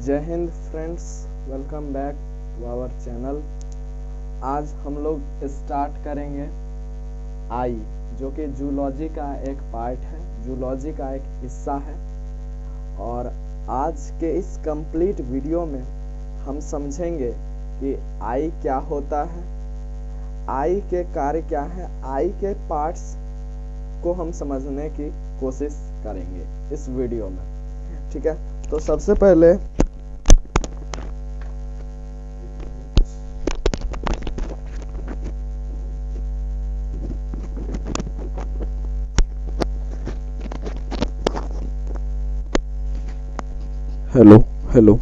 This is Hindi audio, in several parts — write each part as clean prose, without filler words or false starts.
जय Hind friends, welcome back to our channel. आज हम लोग स्टार्ट करेंगे आई, जो कि जूलॉजी का एक पार्ट है, जूलॉजी का एक हिस्सा है। और आज के इस कंप्लीट वीडियो में हम समझेंगे कि आई क्या होता है, आई के कार्य क्या है, आई के पार्ट्स को हम समझने की कोशिश करेंगे इस वीडियो में। ठीक है, तो सबसे पहले हेलो हेलो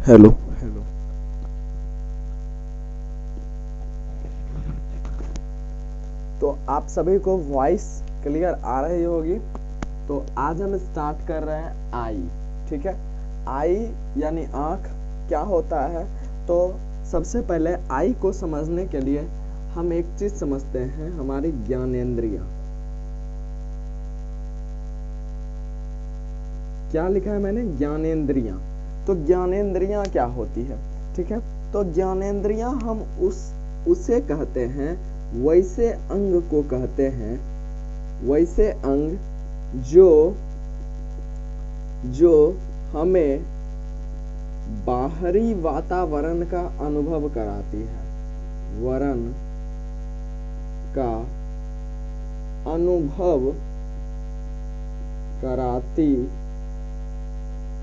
हेलो हेलो तो आप सभी को वॉइस क्लियर आ रही होगी। तो आज हम स्टार्ट कर रहे हैं आई। ठीक है, आई यानी आँख क्या होता है। तो सबसे पहले आई को समझने के लिए हम एक चीज समझते हैं, हमारी ज्ञानेंद्रियां। क्या लिखा है मैंने? ज्ञानेंद्रियां। तो ज्ञानेंद्रियां क्या होती है? ठीक है, तो ज्ञानेंद्रियां हम उसे कहते हैं, वैसे अंग को कहते हैं, वैसे अंग जो हमें बाहरी वातावरण का अनुभव कराती है, वरण का अनुभव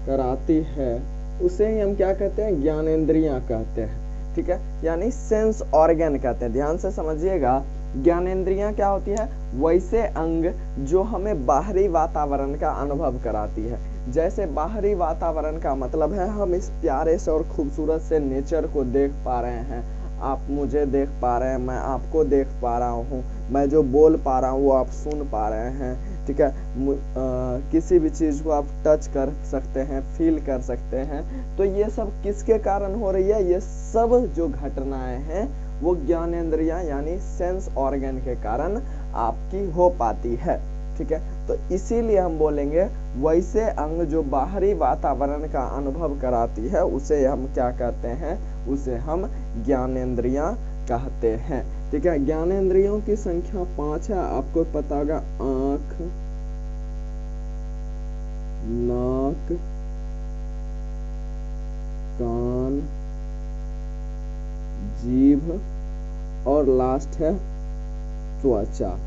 कराती है, उसे ही हम क्या कहते हैं? ज्ञानेंद्रियां कहते हैं। ठीक है, यानी सेंस ऑर्गन कहते हैं। ध्यान से समझिएगा, ज्ञानेंद्रियां क्या होती है? वैसे अंग जो हमें बाहरी वातावरण का अनुभव कराती है। जैसे बाहरी वातावरण का मतलब है हम इस प्यारे से और खूबसूरत से नेचर को देख पा रहे हैं, आप मुझे देख पा रहे हैं, मैं आपको देख पा रहा हूँ, मैं जो बोल पा रहा हूँ वो आप सुन पा रहे हैं। ठीक है, किसी भी चीज को आप टच कर सकते हैं, फील कर सकते हैं। तो ये सब किसके कारण हो रही है? ये सब जो घटनाएं हैं वो ज्ञानेंद्रियां यानी सेंस ऑर्गन के कारण आपकी हो पाती है। ठीक है, तो इसीलिए हम बोलेंगे वैसे अंग जो बाहरी वातावरण का अनुभव कराती है, उसे हम क्या कहते हैं? उसे हम ज्ञानेंद्रियां कहते हैं। ठीक है, ज्ञानेंद्रियों की संख्या 5 है, आपको पता होगा। आंख, नाक, कान, जीभ और लास्ट है त्वचा।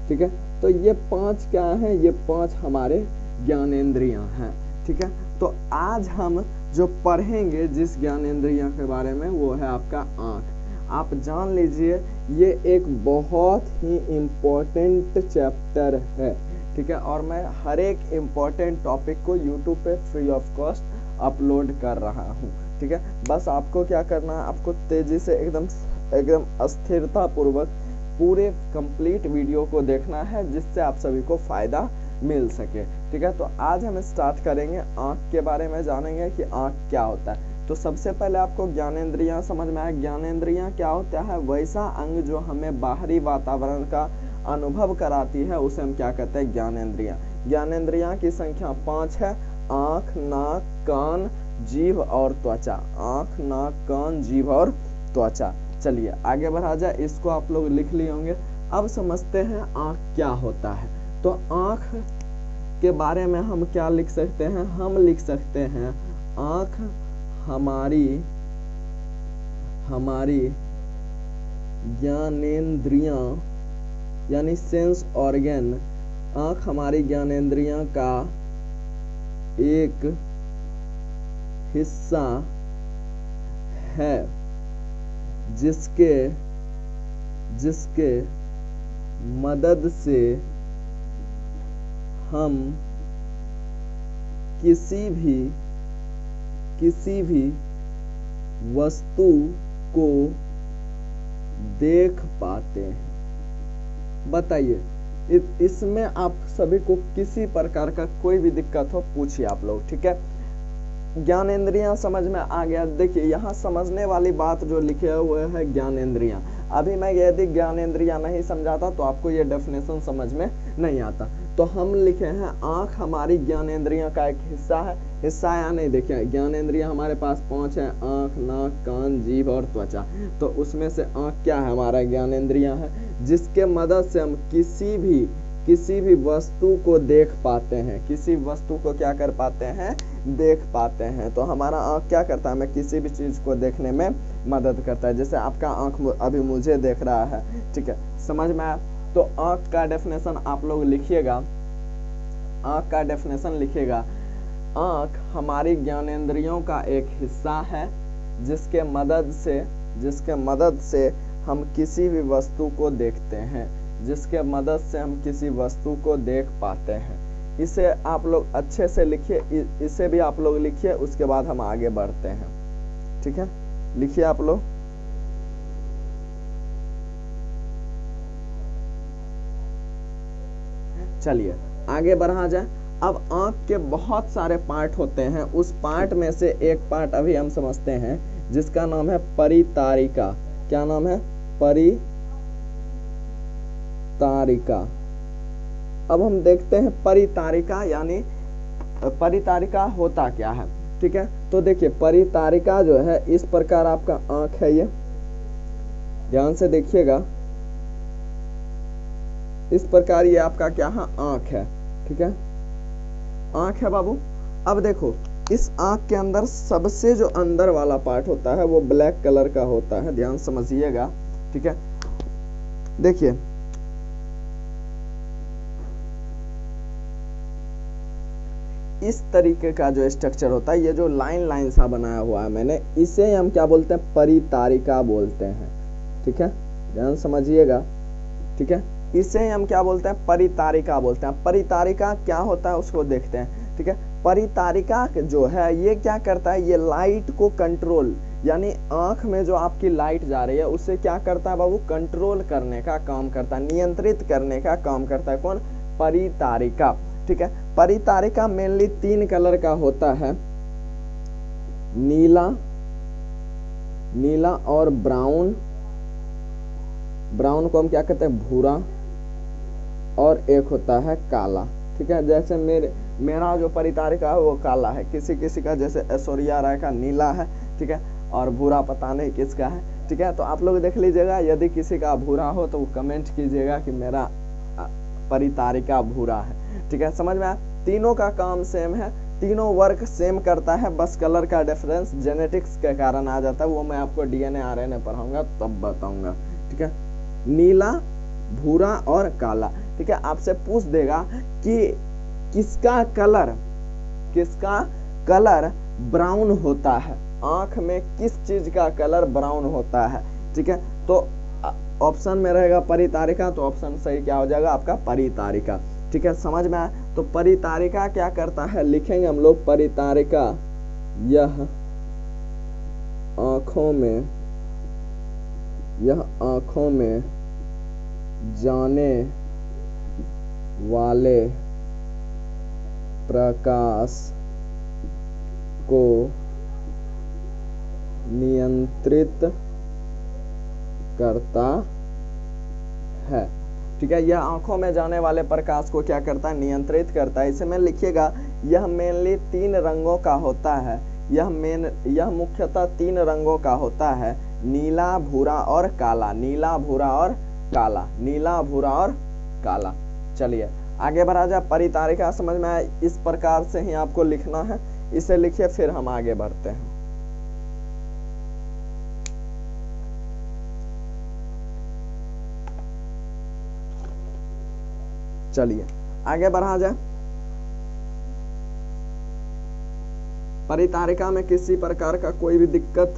ठीक है, तो ये 5 क्या है? ये 5 हमारे ज्ञानेंद्रियां हैं। ठीक है, तो आज हम जो पढ़ेंगे जिस ज्ञानेंद्रियां के बारे में, वो है आपका आंख। आप जान लीजिए ये एक बहुत ही इम्पोर्टेंट चैप्टर है। ठीक है, और मैं हर एक इम्पोर्टेंट टॉपिक को यूट्यूब पे फ्री ऑफ कॉस्ट अपलोड कर रहा हूँ। ठीक है, बस आपको क्या करना है? आपको तेजी से एकदम स्थिरता पूर्वक पूरे कंप्लीट वीडियो को देखना है, जिससे आप सभी को फायदा मिल सके। ठीक है, तो आज हम स्टार्ट करेंगे आंख के बारे में, जानेंगे कि आंख क्या होता है। तो सबसे पहले आपको ज्ञानेंद्रियां समझ में आया। ज्ञानेंद्रियां क्या होता है? वैसा अंग जो हमें बाहरी वातावरण का अनुभव कराती है, उसे हम क्या कहते हैं? ज्ञानेंद्रियां। ज्ञानेंद्रियां की संख्या 5 है। आंख, नाक, कान, जीभ और त्वचा। आंख, नाक, कान, जीभ और त्वचा। चलिए आगे बढ़ा जाए, इसको आप लोग लिख लिए होंगे। अब समझते हैं आंख क्या होता है। तो आंख के बारे में हम क्या लिख सकते हैं? हम लिख सकते हैं आंख हमारी ज्ञानेंद्रियां यानी सेंस ऑर्गन। आंख हमारी ज्ञानेंद्रियां का एक हिस्सा है, जिसके मदद से हम किसी भी वस्तु को देख पाते हैं। बताइए, इसमें आप सभी को किसी प्रकार का कोई भी दिक्कत हो, पूछिए आप लोग। ठीक है, ज्ञानेंद्रियां समझ में आ गया। देखिए यहाँ समझने वाली बात जो लिखे हुए है ज्ञानेंद्रियां, अभी मैं यदि ज्ञानेंद्रियां नहीं समझाता तो आपको ये डेफिनेशन समझ में नहीं आता। तो हम लिखे हैं आंख हमारी ज्ञानेंद्रियों का एक हिस्सा है, हिस्सा या नहीं। देखिए ज्ञानेंद्रियां हमारे पास 5 है, आंख, नाक, कान, जीभ और त्वचा। तो उसमें से आंख क्या है, हमारा ज्ञानेंद्रियां है, जिसके मदद से हम किसी भी वस्तु को देख पाते हैं, किसी वस्तु को क्या कर पाते हैं, देख पाते हैं। तो हमारा आंख क्या करता है, हमें किसी भी चीज को देखने में मदद करता है। जैसे आपका आंख अभी मुझे देख रहा है, ठीक है, समझ में आया। तो आंख का डेफिनेशन आप लोग लिखिएगा, आंख का डेफिनेशन लिखिएगा, आंख हमारी ज्ञानेंद्रियों का एक हिस्सा है जिसके मदद से हम किसी भी वस्तु को देखते हैं, जिसके मदद से हम किसी वस्तु को देख पाते हैं। इसे आप लोग अच्छे से लिखिए, इसे भी आप लोग लिखिए, उसके बाद हम आगे बढ़ते हैं, ठीक है। लिखिए आप लोग, चलिए आगे बढ़ा जाए। अब आंख के बहुत सारे पार्ट होते हैं, उस पार्ट में से एक पार्ट अभी हम समझते हैं जिसका नाम है परितारिका। क्या नाम है, परितारिका। अब हम देखते हैं परितारिका यानी परितारिका होता क्या है, ठीक है। तो देखिए परितारिका जो है इस प्रकार आपका आंख है, ये ध्यान से देखिएगा, इस प्रकार ये आपका क्या है, आंख है, ठीक है, आंख है बाबू। अब देखो इस आंख के अंदर सबसे जो अंदर वाला पार्ट होता है वो ब्लैक कलर का होता है, ध्यान समझिएगा, ठीक है। देखिए इस तरीके का जो स्ट्रक्चर होता है, ये जो लाइन सा बनाया हुआ है मैंने, इसे हम क्या बोलते हैं, परितारिका बोलते हैं, ठीक है, ध्यान समझिएगा, ठीक है। इसे हम क्या बोलते हैं, परितारिका बोलते हैं। परितारिका क्या होता है उसको देखते हैं, ठीक है। परितारिका जो है ये क्या करता है, ये लाइट को कंट्रोल, यानी आंख में जो आपकी लाइट जा रही है उसे क्या करता है बाबू, कंट्रोल करने का काम करता है, नियंत्रित करने का काम करता है। कौन, परितारिका, ठीक है। परितारिका मेनली 3 कलर का होता है, नीला और ब्राउन को हम क्या कहते हैं, भूरा, और एक होता है काला, ठीक है। जैसे मेरा जो परितारिका है वो काला है, किसी का जैसे ऐश्वर्या राय का नीला है, ठीक है, और भूरा पता नहीं किसका है, ठीक है। तो आप लोग देख लीजिएगा, यदि किसी का भूरा हो तो वो कमेंट कीजिएगा कि मेरा परितारिका भूरा है, ठीक है, समझ में आया। तीनों का काम सेम है, तीनों वर्क सेम करता है, बस कलर का डिफरेंस जेनेटिक्स के कारण आ जाता है, वो मैं आपको डीएनए आरएनए पढ़ाऊंगा तब बताऊंगा, ठीक है। नीला, भूरा और काला, ठीक है। आपसे पूछ देगा कि किसका कलर ब्राउन होता है, आंख में किस चीज का कलर ब्राउन होता है, ठीक है। तो ऑप्शन में रहेगा परितारिका, तो ऑप्शन सही क्या हो जाएगा आपका, परितारिका, ठीक है, समझ में आया। तो परितारिका क्या करता है, लिखेंगे हम लोग, परितारिका यह आंखों में जाने वाले प्रकाश को नियंत्रित करता है, ठीक है। यह आंखों में जाने वाले प्रकाश को क्या करता है, नियंत्रित करता है। इसे में लिखिएगा, यह मेनली 3 रंगों का होता है, यह मुख्यतः 3 रंगों का होता है, नीला, भूरा और काला, नीला, भूरा और काला, नीला, भूरा और काला। चलिए आगे बढ़ा जाए। परितारिका समझ में आया, इस प्रकार से ही आपको लिखना है, इसे लिखिए फिर हम आगे बढ़ते हैं। चलिए आगे बढ़ा जाए। परितारिका में किसी प्रकार का कोई भी दिक्कत।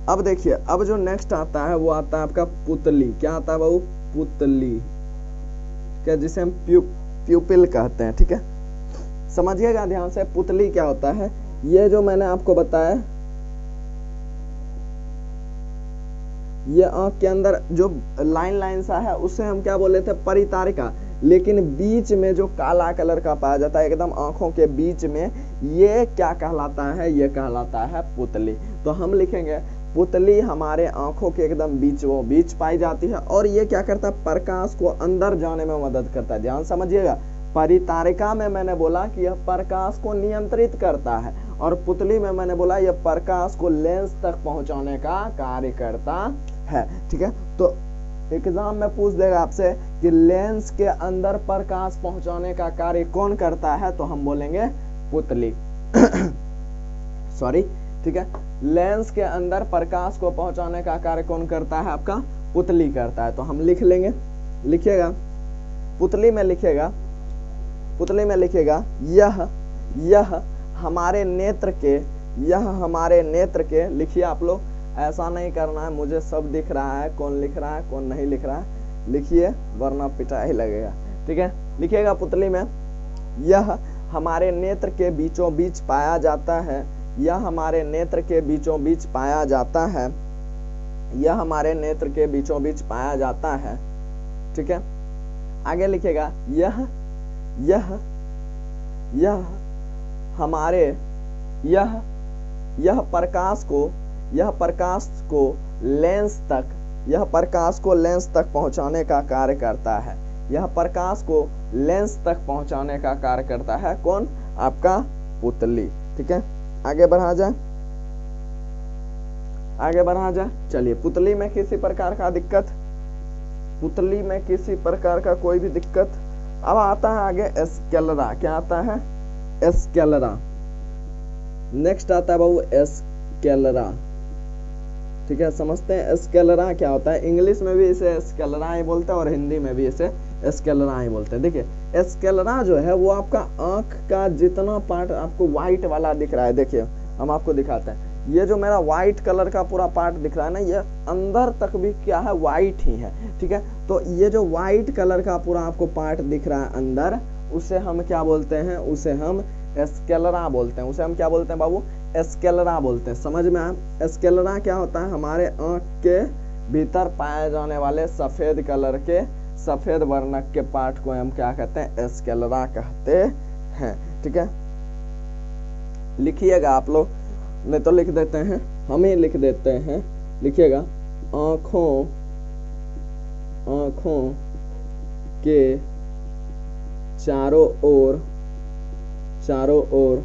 अब देखिए, अब जो नेक्स्ट आता है वो आता है आपका पुतली। क्या आता है बाबू, पुतली, क्या, जिसे हम प्यूपिल कहते हैं, ठीक है, समझिएगा ध्यान से। पुतली क्या होता है, ये जो मैंने आपको बताया, ये आंख के अंदर जो लाइन सा है उसे हम क्या बोले थे, परितारिका, लेकिन बीच में जो काला कलर का पाया जाता है एकदम आंखों के बीच में, ये क्या कहलाता है? ये कहलाता है पुतली। तो हम लिखेंगे पुतली हमारे आंखों के एकदम बीच पाई जाती है और ये क्या करता है? प्रकाश को अंदर जाने में मदद करता है। ध्यान समझिएगा, परितारिका में मैंने बोला कि यह प्रकाश को नियंत्रित करता है और पुतली में मैंने बोला यह प्रकाश को लेंस तक पहुंचाने का कार्य करता है। ठीक है, तो एग्जाम में पूछ देगा आपसे कि लेंस के अंदर प्रकाश पहुंचाने का कार्य कौन करता है, तो हम बोलेंगे पुतली। सॉरी, ठीक है, लेंस के अंदर प्रकाश को पहुंचाने का कार्य कौन करता है? आपका पुतली करता है। तो हम लिख लेंगे, लिखिएगा पुतली में लिखेगा यह हमारे नेत्र के, लिखिए आप लोग, ऐसा नहीं करना है मुझे सब दिख रहा है, कौन लिख रहा है कौन नहीं लिख रहा है, लिखिए वरना पिटाई लगेगा। ठीक है, लिखिएगा पुतली में यह हमारे नेत्र के बीचों बीच पाया जाता है, यह हमारे नेत्र के बीचों बीच पाया जाता है, यह हमारे नेत्र के बीचों बीच पाया जाता है। ठीक है, आगे लिखेगा यह हमारे यह प्रकाश को लेंस तक पहुंचाने का कार्य करता है। यह प्रकाश को लेंस तक पहुंचाने का कार्य करता है कौन? आपका पुतली। ठीक है, आगे बढ़ा जाए। चलिए, पुतली में किसी प्रकार का कोई भी दिक्कत। अब आता है आगे एस्केलरा। क्या आता है? एस्केलरा। नेक्स्ट आता है बाबू एस्केलरा। ठीक है, समझते हैं एस्केलरा क्या होता है। इंग्लिश में भी इसे एस्केलरा ही बोलते हैं और हिंदी में भी इसे एस्केलरा ही बोलते हैं। देखिए, एस्केलरा जो है वो आपका आंख का जितना पार्ट आपको व्हाइट वाला दिख रहा है, देखिए हम आपको दिखाते हैं, ये जो मेरा व्हाइट कलर का पूरा पार्ट दिख रहा है ना, ये अंदर तक भी क्या है? व्हाइट ही है। ठीक है, तो ये जो व्हाइट कलर का पूरा आपको पार्ट दिख रहा है अंदर, उसे हम क्या बोलते हैं? उसे हम एस्केलरा बोलते हैं। उसे हम क्या बोलते हैं बाबू? एस्केलरा बोलते हैं। समझ में आया? एस्केलरा क्या होता है? हमारे आंख के भीतर पाए जाने वाले सफेद कलर के, सफेद वर्णक के पार्ट को हम क्या कहते हैं? एस्केलरा कहते हैं। ठीक है, लिखिएगा आप लोग, नहीं तो लिख देते हैं, हम ही लिख देते हैं। लिखिएगा आंखों के चारों ओर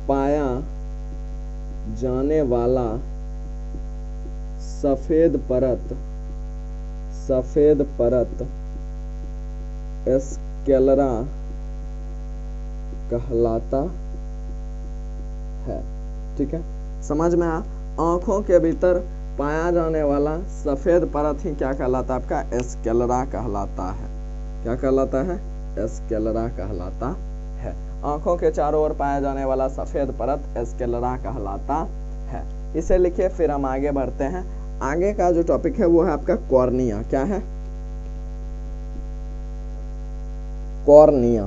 पाया जाने वाला सफेद परत एस्केलरा कहलाता है। ठीक है, समझ में आया? आंखों के भीतर पाया जाने वाला सफेद परत ही क्या कहलाता है? आपका एस्केलरा कहलाता है। क्या कहलाता है? एस्केलरा कहलाता है। आंखों के चारों ओर पाया जाने वाला सफेद परत एस्केलरा कहलाता है। इसे लिखिए, फिर हम आगे बढ़ते हैं। आगे का जो टॉपिक है वो है आपका कॉर्निया। क्या है? कॉर्निया।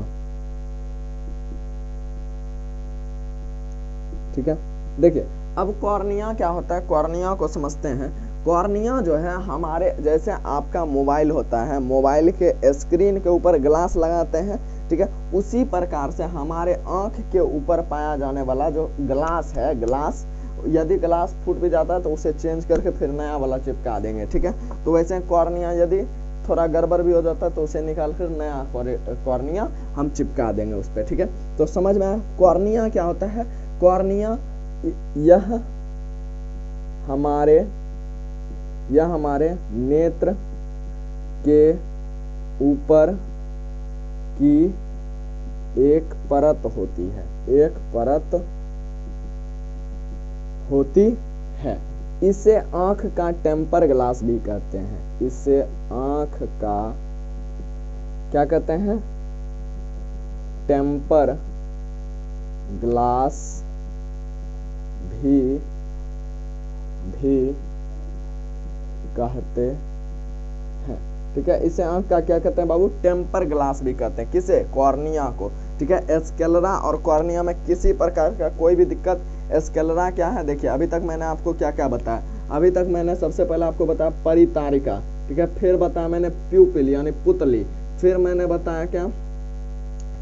ठीक है, देखिए अब कॉर्निया क्या होता है, कॉर्निया को समझते हैं। कॉर्निया जो है हमारे, जैसे आपका मोबाइल होता है, मोबाइल के स्क्रीन के ऊपर ग्लास लगाते हैं, ठीक है, उसी प्रकार से हमारे आंख के ऊपर पाया जाने वाला जो ग्लास है, ग्लास यदि ग्लास फूट भी जाता है तो उसे चेंज करके फिर नया वाला चिपका देंगे। ठीक है, तो वैसे कॉर्निया यदि थोड़ा गड़बड़ भी हो जाता है तो उसे निकाल कर नया कॉर्निया हम चिपका देंगे उस पर। ठीक है, तो समझ में आया? कॉर्निया क्या होता है? कॉर्निया यह हमारे नेत्र के ऊपर की एक परत होती है, एक परत होती है। इसे आंख का टेम्पर ग्लास भी कहते हैं। इसे आंख का क्या कहते हैं? टेम्पर ग्लास भी कहते हैं। ठीक है, इसे आंख का क्या कहते हैं बाबू? टेम्पर ग्लास भी कहते हैं। किसे? कॉर्निया को। ठीक है, एस्केलरा और कॉर्निया में किसी प्रकार का कोई भी दिक्कत। एस्केलरा क्या है? देखिए अभी तक मैंने आपको क्या क्या बताया। अभी तक मैंने सबसे पहले आपको बताया परितारिका, ठीक है, फिर बताया मैंने प्यूपिल यानी पुतली, फिर मैंने बताया क्या,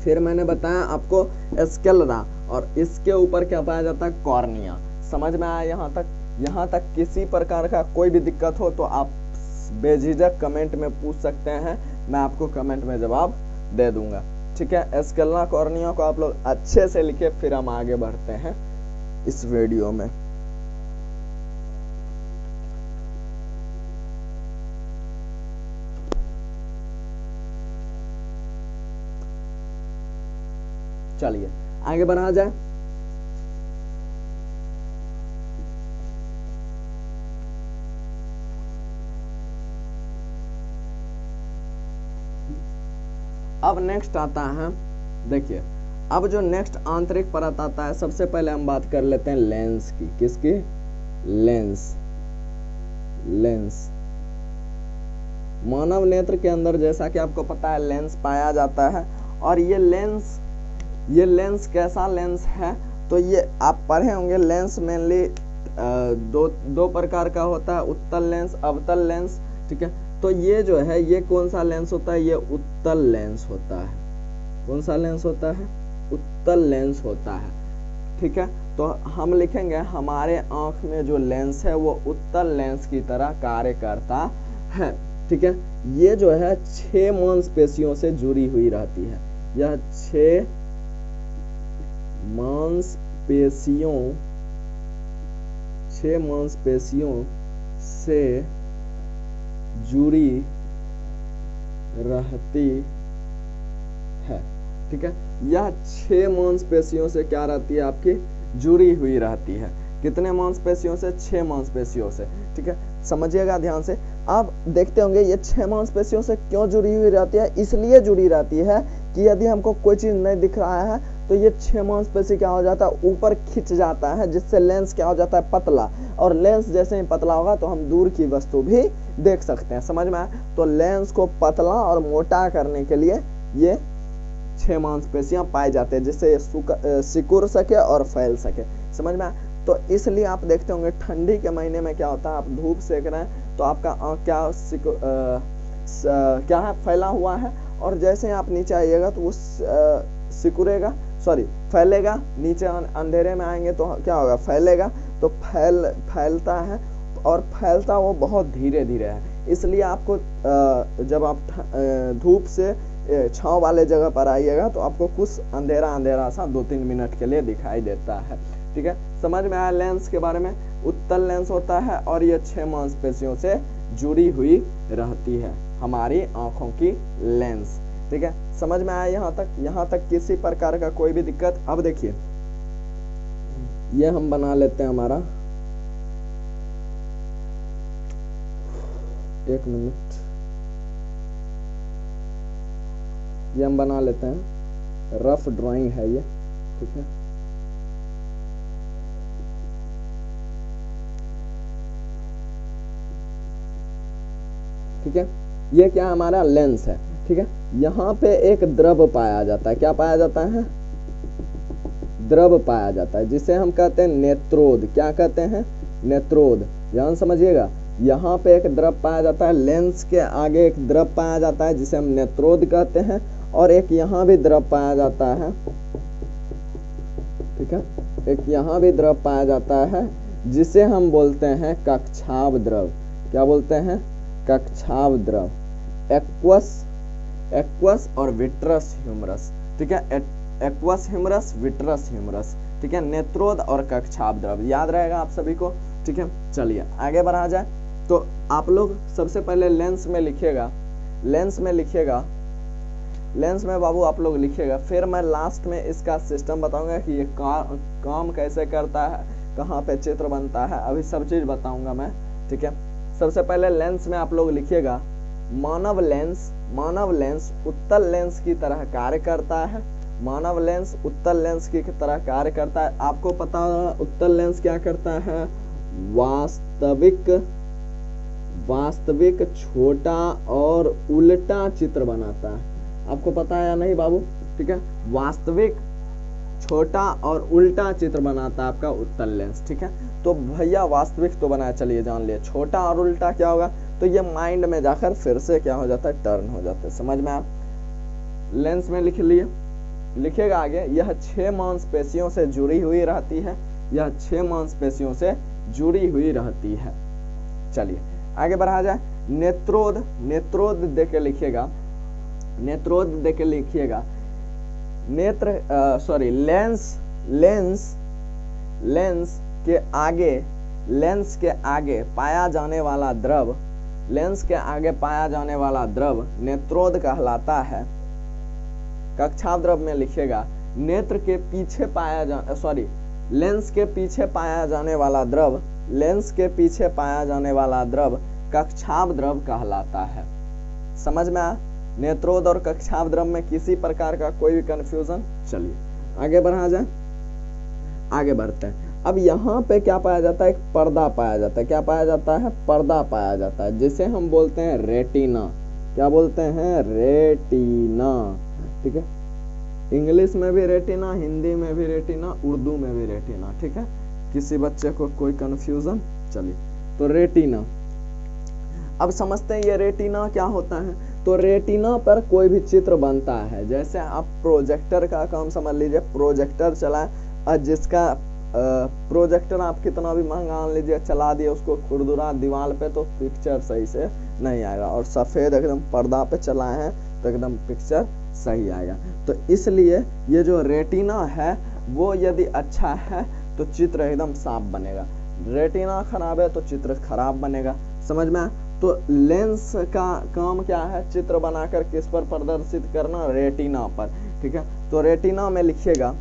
फिर मैंने बताया आपको स्क्लेरा, और इसके ऊपर क्या पाया जाता है, कॉर्निया। समझ में आया यहाँ तक? यहाँ तक किसी प्रकार का कोई भी दिक्कत हो तो आप बेझिझक कमेंट में पूछ सकते हैं, मैं आपको कमेंट में जवाब दे दूंगा। ठीक है, स्क्लेरा कॉर्निया को आप लोग अच्छे से लिखे, फिर हम आगे बढ़ते हैं इस वीडियो में। चलिए आगे बढ़ा जाए। अब नेक्स्ट आता है, देखिए अब जो नेक्स्ट आंतरिक परत आता है, सबसे पहले हम बात कर लेते हैं लेंस की। किसकी? लेंस। लेंस मानव नेत्र के अंदर जैसा कि आपको पता है लेंस पाया जाता है, और ये लेंस कैसा लेंस है, तो ये आप पढ़े होंगे, लेंस मेनली दो प्रकार का होता है, उत्तल लेंस, अवतल लेंस। ठीक है, तो ये जो है ये कौन सा लेंस होता है, ये उत्तल लेंस होता है। कौन सा लेंस होता है? उत्तल लेंस होता है। ठीक है, तो हम लिखेंगे हमारे आंख में जो लेंस है वो उत्तल लेंस की तरह कार्य करता है। ठीक है, ये जो है 6 मांसपेशियों से जुड़ी हुई रहती है। यह 6 मांसपेशियों से जुड़ी रहती है। ठीक है, यह 6 मांसपेशियों से क्या रहती है, आपकी जुड़ी हुई रहती है। कितने मांसपेशियों से? 6 मांसपेशियों से। ठीक है, समझिएगा ध्यान से। आप देखते होंगे ये 6 मांसपेशियों से क्यों जुड़ी हुई रहती है? इसलिए जुड़ी रहती है कि यदि हमको कोई चीज नहीं दिख रहा है तो ये 6 मांसपेशी क्या हो जाता है, ऊपर खिंच जाता है, जिससे लेंस क्या हो जाता है, पतला। और लेंस जैसे ही पतला होगा तो हम दूर की वस्तु भी देख सकते हैं। समझ में आया? तो लेंस को पतला और मोटा करने के लिए ये 6 मांसपेशियां पाई जाती है, जिससे ये सिकुड़ सके और फैल सके। समझ में आया? तो इसलिए आप देखते होंगे ठंडी के महीने में क्या होता है, आप धूप सेक रहे हैं तो आपका आंख क्या है, फैला हुआ है, और जैसे ही आप नीचे आइएगा तो वो फैलेगा। नीचे अंधेरे में आएंगे तो क्या होगा, फैलेगा। तो फैलता है, और फैलता वो बहुत धीरे धीरे है। इसलिए आपको जब आप धूप से छांव वाले जगह पर आइएगा तो आपको कुछ अंधेरा अंधेरा सा 2-3 मिनट के लिए दिखाई देता है। ठीक है, समझ में आया लेंस के बारे में? उत्तल लेंस होता है और ये 6 मांसपेशियों से जुड़ी हुई रहती है हमारी आंखों की लेंस। ठीक है, समझ में आया यहाँ तक किसी प्रकार का कोई भी दिक्कत? अब देखिए ये हम बना लेते हैं हमारा, 1 मिनट, ये हम बना लेते हैं, रफ ड्राइंग है ये। ठीक है, ठीक है, ये क्या हमारा लेंस है। ठीक है, यहाँ पे एक द्रव पाया जाता है। क्या पाया जाता है? द्रव पाया जाता है, जिसे हम कहते हैं नेत्रोद। क्या कहते हैं? नेत्रोद। ध्यान समझिएगा, यहाँ पे एक द्रव पाया जाता है, लेंस के आगे एक द्रव पाया जाता है जिसे हम नेत्रोद कहते हैं, और एक यहाँ भी द्रव पाया जाता है। ठीक है, एक यहाँ भी द्रव पाया जाता है जिसे हम बोलते हैं कक्षाभ द्रव। क्या बोलते हैं? कक्षाभ द्रव। एक्वस और विट्रस ह्यूमरस। ठीक है, एक्वस ह्यूमरस, विट्रस ह्यूमरस। ठीक है, नेत्रोद और कक्षाभ द्रव, याद रहेगा आप सभी को। ठीक है, चलिए आगे बढ़ा जाए। तो आप लोग सबसे पहले लेंस में बाबू आप लोग लिखिएगा, फिर मैं लास्ट में इसका सिस्टम बताऊंगा कि ये काम कैसे करता है, कहाँ पे चित्र बनता है, अभी सब चीज बताऊंगा मैं। ठीक है, सबसे पहले लेंस में आप लोग लिखिएगा, मानव लेंस उत्तल लेंस की तरह कार्य करता है। मानव लेंस उत्तल लेंस की तरह कार्य करता है। आपको पता होगा उत्तल लेंस क्या करता है, वास्तविक छोटा और उल्टा चित्र बनाता है। आपको पता है या नहीं बाबू? ठीक है, वास्तविक छोटा और उल्टा चित्र बनाता है आपका उत्तल लेंस। ठीक है, तो भैया वास्तविक तो बनाया, चलिए जान लिए, छोटा और उल्टा क्या होगा, तो ये माइंड में जाकर फिर से क्या हो जाता है, टर्न हो जाता है। समझ में आप? लेंस में लिख लिए, लिखेगा आगे, यह 6 मांसपेशियों से जुड़ी हुई रहती है, यह 6 मांसपेशियों से जुड़ी हुई रहती है। चलिए आगे बढ़ा जाए। नेत्रोद, नेत्रोद देके लिखिएगा, नेत्रोद देके लिखिएगा, नेत्र लेंस, लेंस, लेंस के आगे, लेंस के आगे पाया जाने वाला द्रव, लेंस के आगे पाया जाने वाला द्रव नेत्रोद कहलाता है। कक्षाव द्रव में लिखिएगा, नेत्र के पीछे पाया लेंस के पीछे पाया जाने वाला द्रव, लेंस के पीछे पाया जाने वाला द्रव कक्षाव द्रव कहलाता है। समझ में आया? नेत्रोद और कक्षाव द्रव में किसी प्रकार का कोई भी कंफ्यूजन? चलिए आगे बढ़ा जाए, आगे बढ़ते हैं। अब यहाँ पे क्या पाया जाता है? एक पर्दा पाया जाता है। क्या पाया जाता है? पर्दा पाया जाता है, जिसे हम बोलते हैं रेटिना। क्या बोलते हैं? रेटिना। ठीक है, इंग्लिश में भी रेटिना, हिंदी में भी रेटिना, उर्दू में भी रेटिना। ठीक है, किसी बच्चे को कोई कंफ्यूजन? चलिए, तो रेटिना अब समझते हैं ये रेटिना क्या होता है। तो रेटिना पर कोई भी चित्र बनता है, जैसे आप प्रोजेक्टर का काम समझ लीजिए, प्रोजेक्टर चलाए और जिसका प्रोजेक्टर आप कितना भी महंगा मान लीजिए, चला दिए उसको खुरदुरा दीवार पे, तो पिक्चर सही से नहीं आएगा। और सफेद एकदम पर्दा पे चलाए हैं तो एकदम पिक्चर सही आएगा। तो इसलिए ये जो रेटिना है वो यदि अच्छा है तो चित्र एकदम साफ बनेगा, रेटिना खराब है तो चित्र खराब बनेगा। समझ में? तो लेंस का काम क्या है? चित्र बनाकर किस पर प्रदर्शित करना? रेटिना पर। ठीक है, तो रेटिना में लिखिएगा,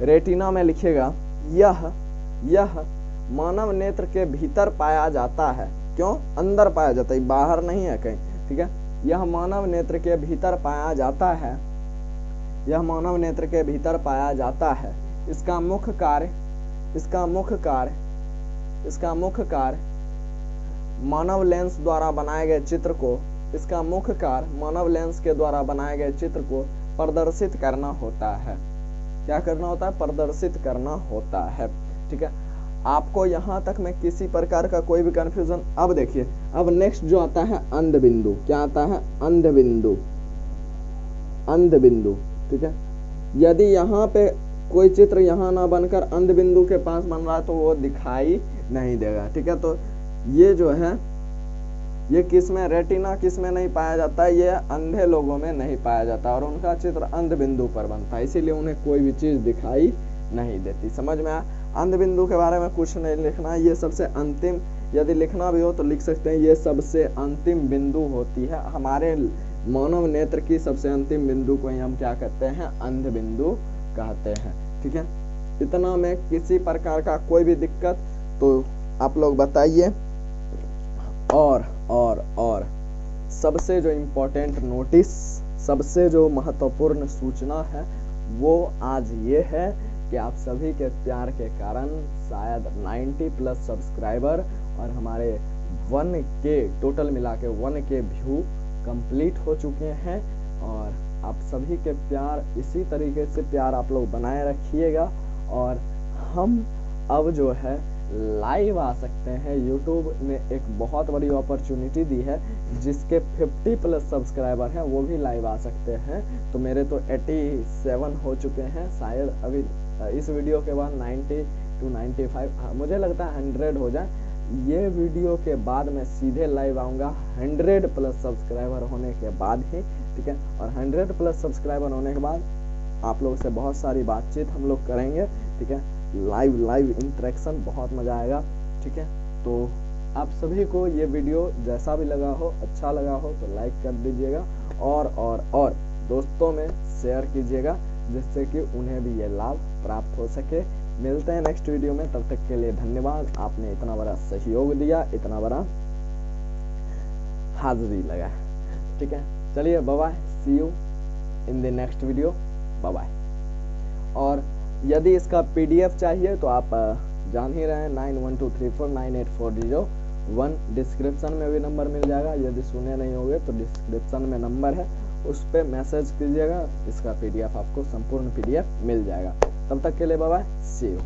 रेटिना में लिखिएगा, यह मानव नेत्र के भीतर पाया जाता है। क्यों? अंदर पाया जाता है, बाहर नहीं है कहीं। ठीक है, यह मानव नेत्र के भीतर पाया जाता है, यह मानव नेत्र के भीतर पाया जाता है। इसका मुख्य कार्य, इसका मुख्य कार्य, इसका मुख्य कार्य मानव लेंस द्वारा बनाए गए चित्र को, इसका मुख्य कार्य मानव लेंस के द्वारा बनाए गए चित्र को प्रदर्शित करना होता है। क्या करना होता है? प्रदर्शित करना होता है। ठीक है, आपको यहाँ तक में किसी प्रकार का कोई भी कंफ्यूजन? अब देखिए, अब नेक्स्ट जो आता है अंध बिंदु। क्या आता है? अंध बिंदु, अंध बिंदु। ठीक है, यदि यहाँ पे कोई चित्र यहाँ ना बनकर अंध बिंदु के पास बन रहा है तो वो दिखाई नहीं देगा। ठीक है, तो ये जो है ये किस में? रेटिना किस में नहीं पाया जाता है? ये अंधे लोगों में नहीं पाया जाता और उनका चित्र अंध बिंदु पर बनता है, इसीलिए उन्हें कोई भी चीज दिखाई नहीं देती। समझ में आया? अंध बिंदु के बारे में कुछ नहीं लिखना, ये सबसे अंतिम, यदि लिखना भी हो तो लिख सकते हैं, ये सबसे अंतिम बिंदु होती है हमारे मानव नेत्र की। सबसे अंतिम बिंदु को ही हम क्या कहते हैं? अंध बिंदु कहते हैं। ठीक है, इतना में किसी प्रकार का कोई भी दिक्कत तो आप लोग बताइए। और सबसे जो इम्पोर्टेंट नोटिस, सबसे जो महत्वपूर्ण सूचना है वो आज ये है कि आप सभी के प्यार के कारण शायद 90+ सब्सक्राइबर और हमारे 1K टोटल मिला के 1K व्यू कंप्लीट हो चुके हैं। और आप सभी के प्यार, इसी तरीके से प्यार आप लोग बनाए रखिएगा। और हम अब जो है लाइव आ सकते हैं। यूट्यूब ने एक बहुत बड़ी अपॉर्चुनिटी दी है, जिसके 50+ सब्सक्राइबर हैं वो भी लाइव आ सकते हैं। तो मेरे तो 87 हो चुके हैं, शायद अभी इस वीडियो के बाद 90 to 95, मुझे लगता है 100 हो जाए। ये वीडियो के बाद मैं सीधे लाइव आऊँगा 100+ सब्सक्राइबर होने के बाद ही। ठीक है, और 100+ सब्सक्राइबर होने के बाद आप लोगों से बहुत सारी बातचीत हम लोग करेंगे। ठीक है, लाइव इंटरेक्शन, बहुत मजा आएगा। ठीक है, तो आप सभी को ये वीडियो जैसा भी लगा हो, अच्छा लगा हो तो लाइक कर दीजिएगा और दोस्तों में शेयर कीजिएगा, जिससे कि उन्हें भी ये लाभ प्राप्त हो सके। मिलते हैं नेक्स्ट वीडियो में, तब तक के लिए धन्यवाद। आपने इतना बड़ा सहयोग दिया, इतना बड़ा हाजिरी लगा। ठीक है, चलिए bye bye, see you in the next video, bye bye. और यदि इसका PDF चाहिए तो आप जान ही रहे हैं 9123498401, डिस्क्रिप्शन में भी नंबर मिल जाएगा। यदि सुने नहीं होंगे तो डिस्क्रिप्शन में नंबर है, उस पर मैसेज कीजिएगा, इसका PDF आपको संपूर्ण PDF मिल जाएगा। तब तक के लिए बाय बाय, सी यू।